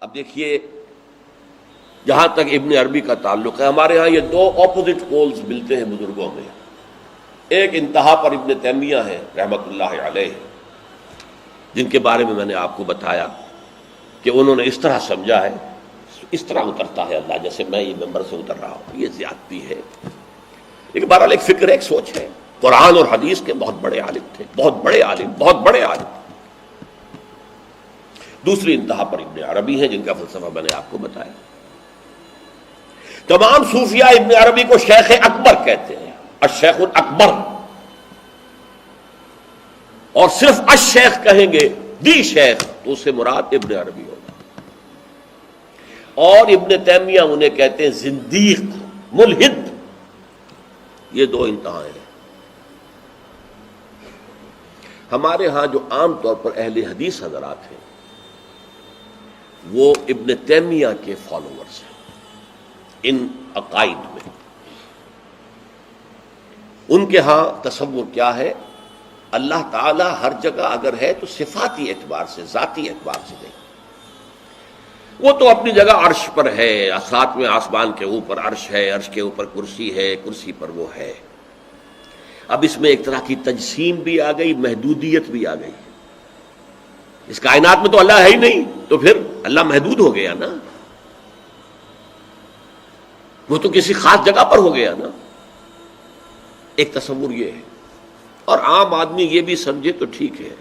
اب دیکھیے جہاں تک ابن عربی کا تعلق ہے، ہمارے ہاں یہ دو اپوزٹ پولز ملتے ہیں بزرگوں میں. ایک انتہا پر ابن تیمیہ ہے رحمۃ اللہ علیہ، جن کے بارے میں نے آپ کو بتایا کہ انہوں نے اس طرح سمجھا ہے، اس طرح اترتا ہے اللہ جیسے میں یہ ممبر سے اتر رہا ہوں، یہ زیادتی ہے. لیکن بہرحال ایک فکر ہے، ایک سوچ ہے. قرآن اور حدیث کے بہت بڑے عالم تھے، بہت بڑے عالم، بہت بڑے عالم. دوسری انتہا پر ابن عربی ہیں جن کا فلسفہ میں نے آپ کو بتایا. تمام صوفیاء ابن عربی کو شیخ اکبر کہتے ہیں، الشیخ الاکبر، اور صرف الشیخ کہیں گے، دی شیخ، تو اس سے مراد ابن عربی ہوگا. اور ابن تیمیہ انہیں کہتے ہیں زندیق، ملحد. یہ دو انتہائیں ہیں. ہمارے ہاں جو عام طور پر اہل حدیث حضرات ہیں وہ ابن تیمیہ کے فالوورز ہیں ان عقائد میں. ان کے ہاں تصور کیا ہے؟ اللہ تعالی ہر جگہ اگر ہے تو صفاتی اعتبار سے، ذاتی اعتبار سے نہیں. وہ تو اپنی جگہ عرش پر ہے، ساتویں آسمان کے اوپر عرش ہے، عرش کے اوپر کرسی ہے، کرسی پر وہ ہے. اب اس میں ایک طرح کی تجسیم بھی آ گئی، محدودیت بھی آ گئی. اس کائنات میں تو اللہ ہے ہی نہیں، تو پھر اللہ محدود ہو گیا نا، وہ تو کسی خاص جگہ پر ہو گیا نا. ایک تصور یہ ہے. اور عام آدمی یہ بھی سمجھے تو ٹھیک ہے،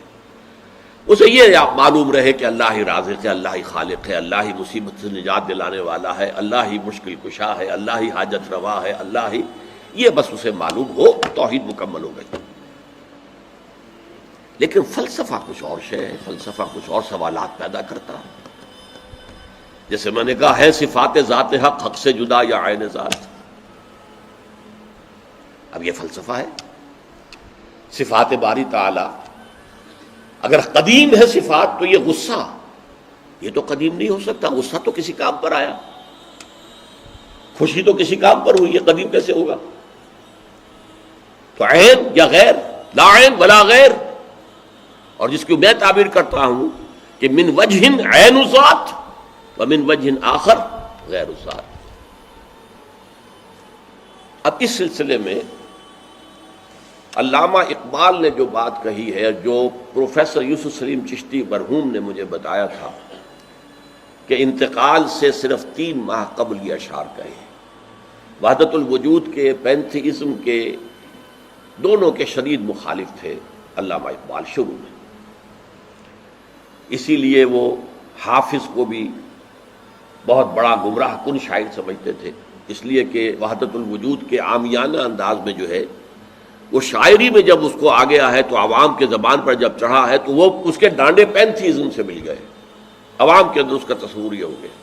اسے یہ معلوم رہے کہ اللہ ہی رازق ہے، اللہ ہی خالق ہے، اللہ ہی مصیبت سے نجات دلانے والا ہے، اللہ ہی مشکل کشا ہے، اللہ ہی حاجت روا ہے، اللہ ہی، یہ بس اسے معلوم ہو، توحید مکمل ہو گئی. لیکن فلسفہ کچھ اور شے ہے، فلسفہ کچھ اور سوالات پیدا کرتا ہے. جیسے میں نے کہا ہے صفات ذات حق حق سے جدا یا عین ذات. اب یہ فلسفہ ہے. صفات باری تعالی اگر قدیم ہے صفات تو یہ غصہ، یہ تو قدیم نہیں ہو سکتا. غصہ تو کسی کام پر آیا، خوشی تو کسی کام پر ہوئی، یہ قدیم کیسے ہوگا؟ تو عین یا غیر، لا عین ولا غیر. اور جس کی میں تعبیر کرتا ہوں کہ من وجہ عین ذات ومن وجہ آخر غیر ذات. اب اس سلسلے میں علامہ اقبال نے جو بات کہی ہے، جو پروفیسر یوسف سلیم چشتی مرحوم نے مجھے بتایا تھا کہ انتقال سے صرف 3 ماہ قبل یہ اشعار کہے. وحدت الوجود کے، پینتھیزم کے، دونوں کے شدید مخالف تھے علامہ اقبال شروع میں. اسی لیے وہ حافظ کو بھی بہت بڑا گمراہ کن شاعر سمجھتے تھے، اس لیے کہ وحدت الوجود کے عامیانہ انداز میں جو ہے وہ شاعری میں جب اس کو آ گیا ہے تو عوام کے زبان پر جب چڑھا ہے تو وہ اس کے ڈانڈے پینتھیزم سے مل گئے، عوام کے اندر اس کا تصور یہ ہو گیا.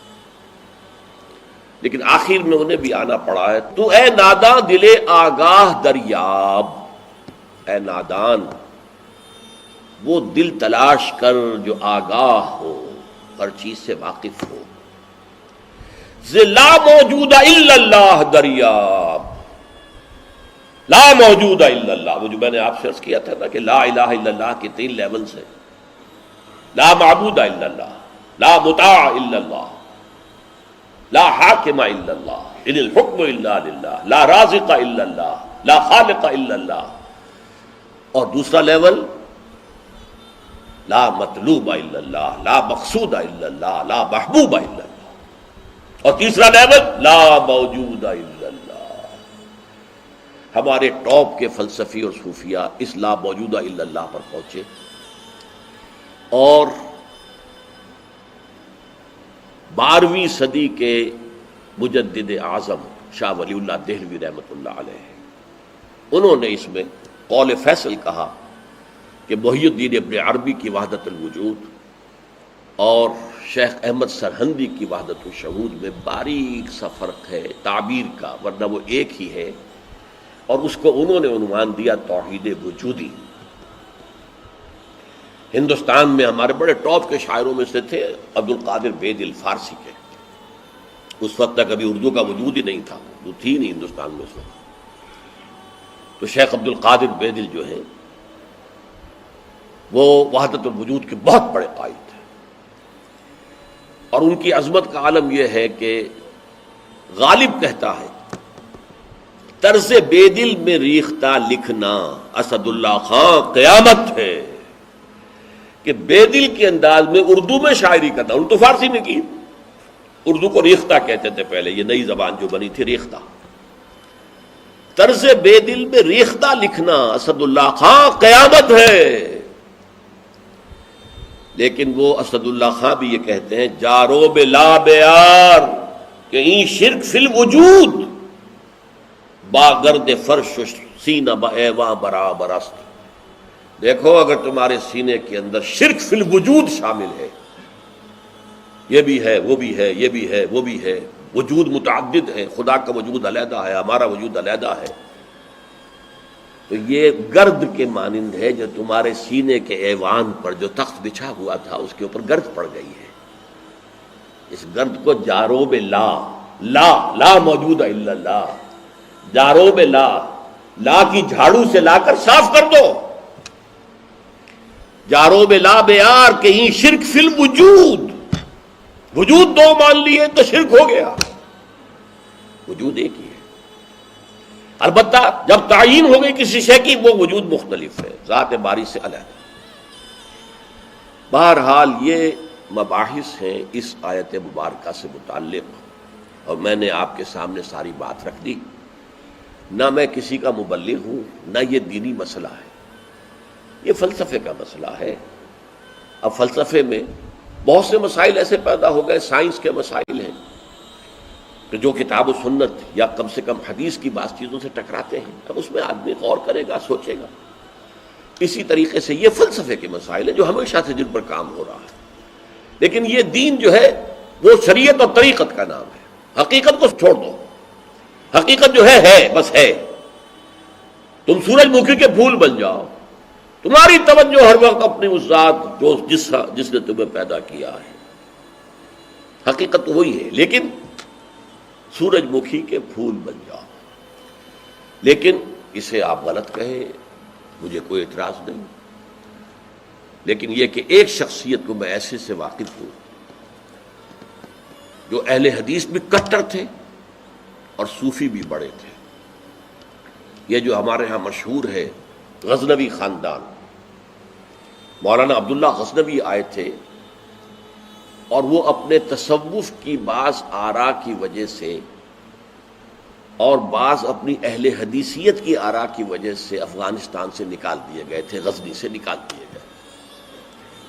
لیکن آخر میں انہیں بھی آنا پڑا ہے. تو اے ناداں دل آگاہ دریاب، اے نادان وہ دل تلاش کر جو آگاہ ہو، ہر چیز سے واقف ہو. لا موجود الا اللہ دریاب، لا موجود الا اللہ. وہ جو میں نے آپ سے عرض کیا تھا نا کہ لا الہ الا اللہ کے 3 لیولز ہیں. لا معبود الا اللہ، لا مطاع الا اللہ، لا حاکم الا اللہ، ان الحکم الا للہ، لا رازق الا اللہ، لا خالق الا اللہ. اور دوسرا لیول لا مطلوب الا اللہ، لا مقصود الا اللہ، لا محبوب الا اللہ. اور تیسرا لیول لا موجود الا اللہ. ہمارے ٹاپ کے فلسفی اور صوفیاء اس لا موجودہ الا اللہ پر پہنچے. اور 12ویں صدی کے مجدد اعظم شاہ ولی اللہ دہلوی رحمۃ اللہ علیہ، انہوں نے اس میں قول فیصل کہا کہ محی الدین ابن عربی کی وحدت الوجود اور شیخ احمد سرہندی کی وحدت الشہود میں باریک سا فرق ہے تعبیر کا، ورنہ وہ ایک ہی ہے. اور اس کو انہوں نے عنوان دیا توحید وجودی. ہندوستان میں ہمارے بڑے ٹاپ کے شاعروں میں سے تھے عبد القادر بید الفارسی کے. اس وقت تک ابھی اردو کا وجود ہی نہیں تھا، اردو تھی نہیں ہندوستان میں اس وقت. تو شیخ عبد القادر بیدل جو ہیں وہ وحدت الوجود کے بہت بڑے قائد تھے. اور ان کی عظمت کا عالم یہ ہے کہ غالب کہتا ہے طرز بے دل میں ریختہ لکھنا اسد اللہ خان قیامت ہے، کہ بے دل کے انداز میں اردو میں شاعری کرنا، اردو فارسی میں کی، اردو کو ریختہ کہتے تھے پہلے، یہ نئی زبان جو بنی تھی ریختہ، طرز بے دل میں ریختہ لکھنا اسد اللہ خان قیامت ہے۔ لیکن وہ اسد اللہ خان بھی یہ کہتے ہیں جارو بلا بیار کہ این شرک فی الوجود با گرد فرش سینہ با ایواں برابر است۔ دیکھو اگر تمہارے سینے کے اندر شرک فی الوجود شامل ہے، یہ بھی ہے وہ بھی ہے یہ بھی ہے وہ بھی ہے، وجود متعدد ہے، خدا کا وجود علیحدہ ہے، ہمارا وجود علیحدہ ہے، تو یہ گرد کے مانند ہے جو تمہارے سینے کے ایوان پر جو تخت بچھا ہوا تھا اس کے اوپر گرد پڑ گئی ہے۔ اس گرد کو جاروب لا، لا موجود ہے الا اللہ، جاروب لا کی جھاڑو سے لا کر صاف کر دو۔ جاروب لا بیار کہیں شرک فی الوجود، وجود دو مان لیے تو شرک ہو گیا، وجود ایک ہی ہے۔ البتہ جب تعین ہو گئی کسی شے کی وہ وجود مختلف ہے، ذات باری سے علیحدہ۔ بہرحال یہ مباحث ہیں اس آیت مبارکہ سے متعلق، اور میں نے آپ کے سامنے ساری بات رکھ دی۔ نہ میں کسی کا مبلغ ہوں، نہ یہ دینی مسئلہ ہے، یہ فلسفے کا مسئلہ ہے۔ اب فلسفے میں بہت سے مسائل ایسے پیدا ہو گئے، سائنس کے مسائل ہیں کہ جو کتاب و سنت یا کم سے کم حدیث کی بعض چیزوں سے ٹکراتے ہیں، اب اس میں آدمی غور کرے گا، سوچے گا۔ اسی طریقے سے یہ فلسفے کے مسائل ہیں جو ہمیشہ سے جن پر کام ہو رہا ہے، لیکن یہ دین جو ہے وہ شریعت اور طریقت کا نام ہے۔ حقیقت کو چھوڑ دو، حقیقت جو ہے بس ہے۔ تم سورج مکھی کے پھول بن جاؤ، تمہاری توجہ ہر وقت اپنی اس ذات جو جس نے تمہیں پیدا کیا ہے، حقیقت تو وہی ہے، لیکن سورج مکھی کے پھول بن جاؤ۔ لیکن اسے آپ غلط کہیں، مجھے کوئی اعتراض نہیں، لیکن یہ کہ ایک شخصیت کو میں ایسے سے واقف ہوں جو اہل حدیث بھی کٹر تھے اور صوفی بھی بڑے تھے۔ یہ جو ہمارے ہاں مشہور ہے غزنوی خاندان، مولانا عبداللہ غزنوی آئے تھے اور وہ اپنے تصوف کی بعض آراء کی وجہ سے اور بعض اپنی اہل حدیثیت کی آراء کی وجہ سے افغانستان سے نکال دیے گئے تھے، غزنی سے نکال دیے گئے،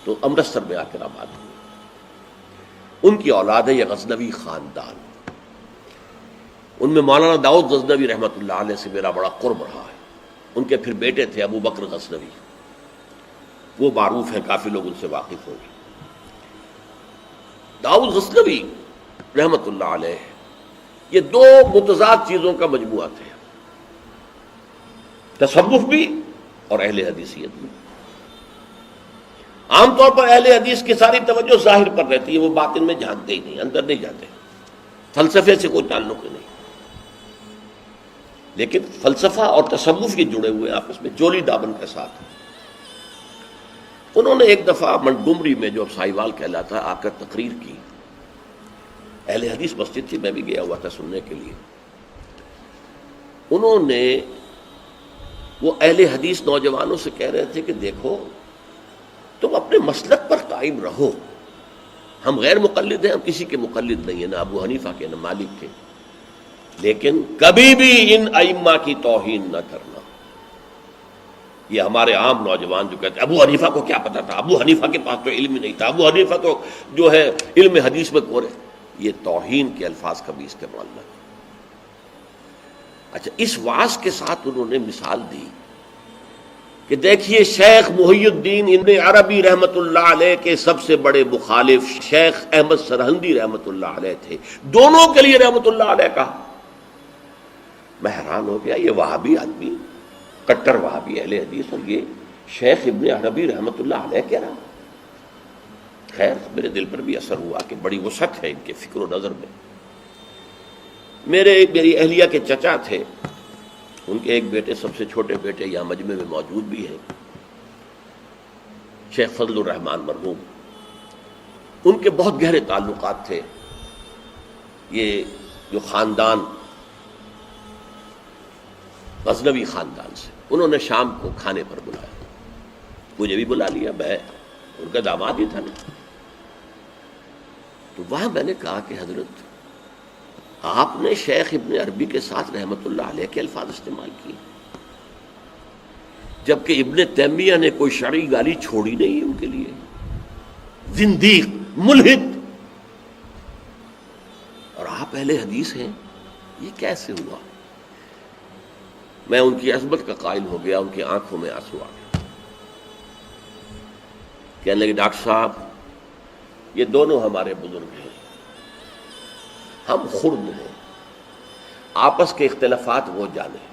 تو امرتسر میں آ کر آباد ہوئے۔ ان کی اولاد ہے یہ غزنوی خاندان، ان میں مولانا داؤد غزنوی رحمۃ اللہ علیہ سے میرا بڑا قرب رہا ہے۔ ان کے پھر بیٹے تھے ابو بکر غزنوی، وہ معروف ہیں، کافی لوگ ان سے واقف ہوں گے۔ داؤد غزنوی رحمۃ اللہ علیہ یہ دو متضاد چیزوں کا مجموعہ تھے، تصوف بھی اور اہل حدیثیت بھی۔ عام طور پر اہل حدیث کی ساری توجہ ظاہر پر رہتی ہے، وہ باطن میں جانتے ہی نہیں، اندر نہیں جاتے، فلسفے سے کوئی تعلق ہی نہیں۔ لیکن فلسفہ اور تصوف یہ جڑے ہوئے آپس میں چولی دامن کے ساتھ۔ انہوں نے ایک دفعہ منٹگمری میں جو اب سائیوال کہلاتا ہے آ کر تقریر کی، اہل حدیث مسجد تھی، میں بھی گیا ہوا تھا سننے کے لیے۔ انہوں نے وہ اہل حدیث نوجوانوں سے کہہ رہے تھے کہ دیکھو تم اپنے مسلک پر قائم رہو، ہم غیر مقلد ہیں، ہم کسی کے مقلد نہیں ہیں، نہ ابو حنیفہ کے نہ مالک کے، لیکن کبھی بھی ان ائمہ کی توہین نہ کرنا۔ یہ ہمارے عام نوجوان جو کہتے ہیں ابو حنیفہ کو کیا پتا تھا، ابو حنیفہ کے پاس تو علم ہی نہیں تھا، ابو حنیفہ تو جو ہے علم حدیث میں کورے، یہ توہین کے الفاظ کبھی استعمال نہ کریں۔ اچھا، اس واعظ کے ساتھ انہوں نے مثال دی کہ دیکھیے شیخ محی الدین ابن عربی رحمۃ اللہ علیہ کے سب سے بڑے مخالف شیخ احمد سرہندی رحمۃ اللہ علیہ تھے، دونوں کے لیے رحمۃ اللہ علیہ کہا۔ میں حیران ہو گیا، یہ وہابی آدمی، کٹر وہابی اہل حدیث، اور یہ شیخ ابن عربی رحمۃ اللہ علیہ کہہ رہا۔ خیر میرے دل پر بھی اثر ہوا کہ بڑی وسعت ہے ان کے فکر و نظر میں۔ میری اہلیہ کے چچا تھے، ان کے ایک بیٹے، سب سے چھوٹے بیٹے یہاں مجمع میں موجود بھی ہیں، شیخ فضل الرحمان مرحوم۔ ان کے بہت گہرے تعلقات تھے یہ جو خاندان غزنوی خاندان سے. انہوں نے شام کو کھانے پر بلایا, مجھے بھی بلا لیا, میں ان کا داماد ہی تھا نا. تو وہاں میں نے کہا کہ حضرت آپ نے شیخ ابن عربی کے ساتھ رحمت اللہ علیہ کے الفاظ استعمال کیے, جبکہ ابن تیمیہ نے کوئی شرعی گالی چھوڑی نہیں ان کے لیے. زندیق, ملحد, اور آپ اہل حدیث ہیں, یہ کیسے ہوا؟ میں ان کی عظمت کا قائل ہو گیا, ان کی آنکھوں میں آنسو آ گیا. کہنے لگے ڈاکٹر صاحب یہ دونوں ہمارے بزرگ ہیں, ہم خرد ہیں, آپس کے اختلافات وہ جانے,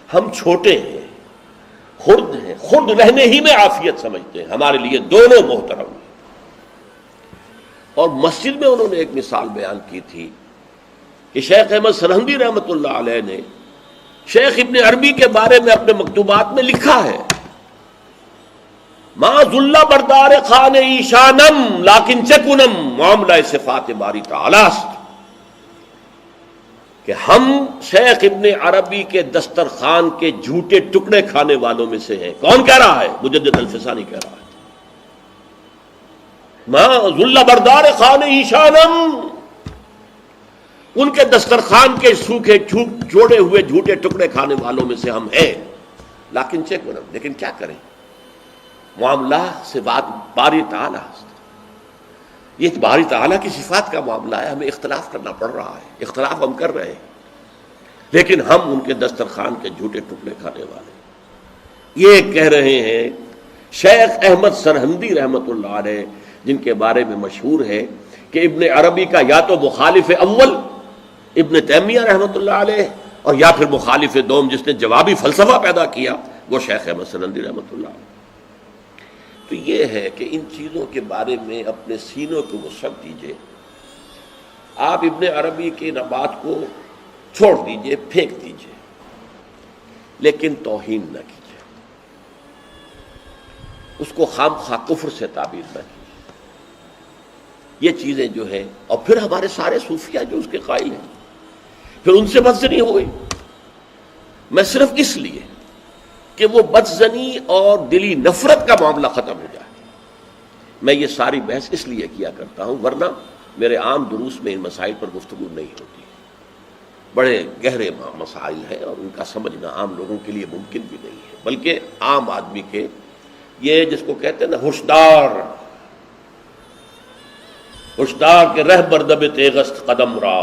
ہم چھوٹے ہیں, خرد ہیں, خرد رہنے ہی میں عافیت سمجھتے ہیں, ہمارے لیے دونوں محترم ہیں. اور مسجد میں انہوں نے ایک مثال بیان کی تھی کہ شیخ احمد سرہندی رحمۃ اللہ علیہ نے شیخ ابن عربی کے بارے میں اپنے مکتوبات میں لکھا ہے ما ذل بردار خان ایشانم لیکن چکنم معاملہ صفات باری تعالی است, کہ ہم شیخ ابن عربی کے دسترخوان کے جھوٹے ٹکڑے کھانے والوں میں سے ہیں. کون کہہ رہا ہے؟ مجدد الفسانی کہہ رہا ہے. ما ذل بردار خان ایشانم, ان کے دسترخوان کے سوکھے جوڑے ہوئے جھوٹے ٹکڑے کھانے والوں میں سے ہم ہیں. لیکن چکنم, لیکن کیا کریں, معاملہ سے بات باری تعالیٰ, یہ باری تعالیٰ کی صفات کا معاملہ ہے, ہمیں اختلاف کرنا پڑ رہا ہے, اختلاف ہم کر رہے ہیں, لیکن ہم ان کے دسترخوان کے جھوٹے ٹکڑے کھانے والے. یہ کہہ رہے ہیں شیخ احمد سرہندی رحمۃ اللہ علیہ, جن کے بارے میں مشہور ہے کہ ابن عربی کا یا تو مخالف اول ابن تیمیہ رحمۃ اللہ علیہ, اور یا پھر مخالف دوم جس نے جوابی فلسفہ پیدا کیا وہ شیخ احمد سرہندی رحمۃ اللہ علیہ. تو یہ ہے کہ ان چیزوں کے بارے میں اپنے سینوں کو وسعت دیجئے. آپ ابن عربی کی بات کو چھوڑ دیجئے, پھینک دیجئے, لیکن توہین نہ کیجئے, اس کو خام خواہ کفر سے تعبیر نہ کیجئے. یہ چیزیں جو ہیں, اور پھر ہمارے سارے صوفیہ جو اس کے قائل ہیں, پھر ان سے بدزنی ہو گئی. میں صرف اس لیے کہ وہ بدزنی اور دلی نفرت کا معاملہ ختم ہو جائے, میں یہ ساری بحث اس لیے کیا کرتا ہوں, ورنہ میرے عام دروس میں ان مسائل پر گفتگو نہیں ہوتی. بڑے گہرے مسائل ہیں اور ان کا سمجھنا عام لوگوں کے لیے ممکن بھی نہیں ہے, بلکہ عام آدمی کے, یہ جس کو کہتے ہیں نا ہوشدار, ہوشدار کے رہ بردب تیغست قدم را,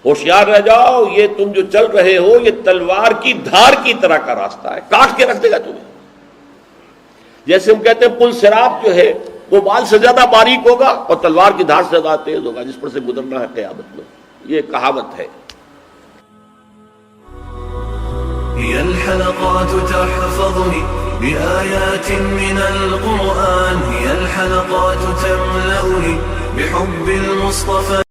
ہوشیار رہ جاؤ, یہ تم جو چل رہے ہو یہ تلوار کی دھار کی طرح کا راستہ ہے, کاٹ کے رکھ دے گا تمہیں. جیسے ہم کہتے ہیں پل صراط جو ہے وہ بال سے زیادہ باریک ہوگا اور تلوار کی دھار سے زیادہ تیز ہوگا, جس پر سے گزرنا ہے قیامت میں. یہ کہاوت ہے. هي الحلقات تحفظني بآيات من القرآن, هي الحلقات تملأني بحب المصطفى.